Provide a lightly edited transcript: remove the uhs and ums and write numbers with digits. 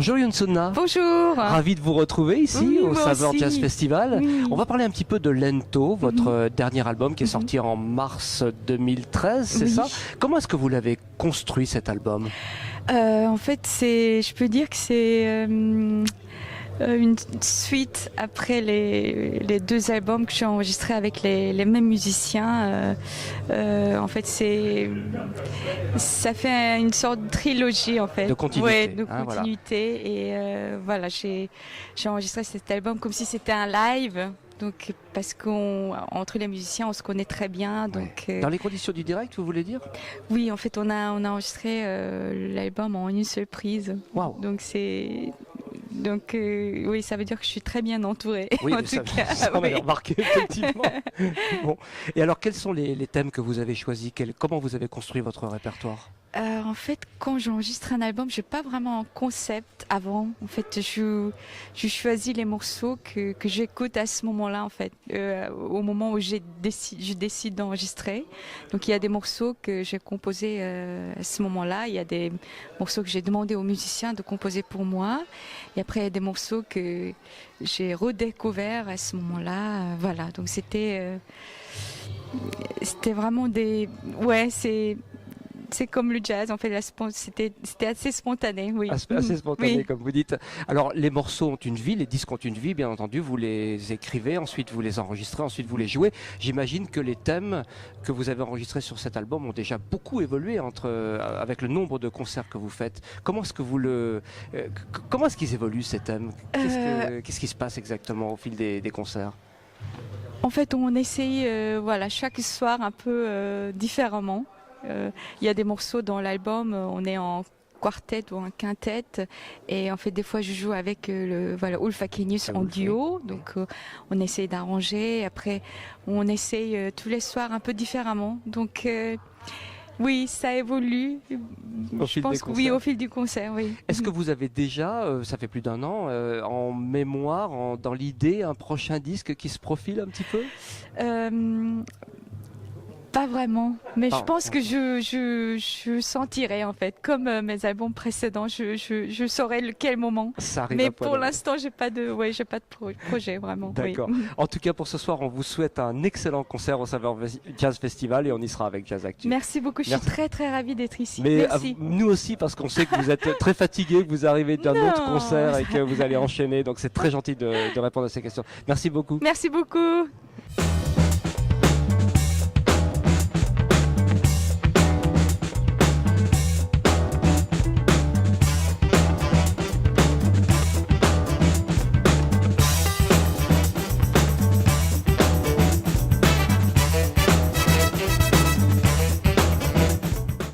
Bonjour Younsouna. Bonjour. Ravi de vous retrouver ici Oui, au moi Saveur aussi. Jazz Festival. Oui. On va parler un petit peu de Lento, votre dernier album qui est sorti en mars 2013, c'est Oui. ça? Comment est-ce que vous l'avez construit cet album? En fait, je peux dire que c'est une suite après les deux albums que j'ai enregistrés avec les mêmes musiciens. En fait, ça fait une sorte de trilogie en fait. De continuité, Ouais, de hein, voilà. continuité. Et voilà, j'ai enregistré cet album comme si c'était un live. Donc, parce qu'entre les musiciens, on se connaît très bien. Donc, Dans les conditions du direct, vous voulez dire? oui, en fait, on a enregistré l'album en une seule prise. Waouh. Donc, oui, ça veut dire que je suis très bien entourée. Oui, en mais tout cas, ça on oui. avait remarqué effectivement. Bon. Et alors, quels sont les thèmes que vous avez choisis? Comment vous avez construit votre répertoire? En fait, quand j'enregistre un album, je n'ai pas vraiment un concept avant. En fait, je choisis les morceaux que j'écoute à ce moment-là, en fait, au moment où je décide d'enregistrer. Donc, il y a des morceaux que j'ai composés à ce moment-là. Il y a des morceaux que j'ai demandé aux musiciens de composer pour moi. Et après, il y a des morceaux que j'ai redécouverts à ce moment-là. Voilà. Donc, c'était vraiment ouais, c'est comme le jazz, en fait, c'était assez spontané, oui. Assez spontané, Oui. comme vous dites. Alors, les morceaux ont une vie, les disques ont une vie, bien entendu. Vous les écrivez, ensuite vous les enregistrez, ensuite vous les jouez. J'imagine que les thèmes que vous avez enregistrés sur cet album ont déjà beaucoup évolué avec le nombre de concerts que vous faites. Comment est-ce que comment est-ce qu'ils évoluent, ces thèmes? Qu'est-ce qui se passe exactement au fil des concerts? En fait, on essaye, voilà, chaque soir un peu différemment. Il y a des morceaux dans l'album, on est en quartet ou en quintet, et en fait des fois je joue avec Ulf Akenius en duo, donc on essaye d'arranger. Après on essaye tous les soirs un peu différemment, donc oui, ça évolue. Je pense que oui, au fil du concert, oui. Est-ce que vous avez déjà, ça fait plus d'un an, en mémoire, dans l'idée, un prochain disque qui se profile un petit peu? Pas vraiment, mais je pense que je sentirai en fait, comme mes albums précédents, je saurai quel moment. Ça arrive mais un peu pour à l'instant, j'ai pas de projet vraiment. D'accord. Oui. En tout cas, pour ce soir, on vous souhaite un excellent concert au Saveur Jazz Festival et on y sera avec Jazz Actu. Merci beaucoup, je suis très très ravie d'être ici. Mais Merci. nous aussi, parce qu'on sait que vous êtes très fatigué, que vous arrivez d'un autre concert et que vous allez enchaîner. Donc c'est très gentil de répondre à ces questions. Merci beaucoup. Merci beaucoup.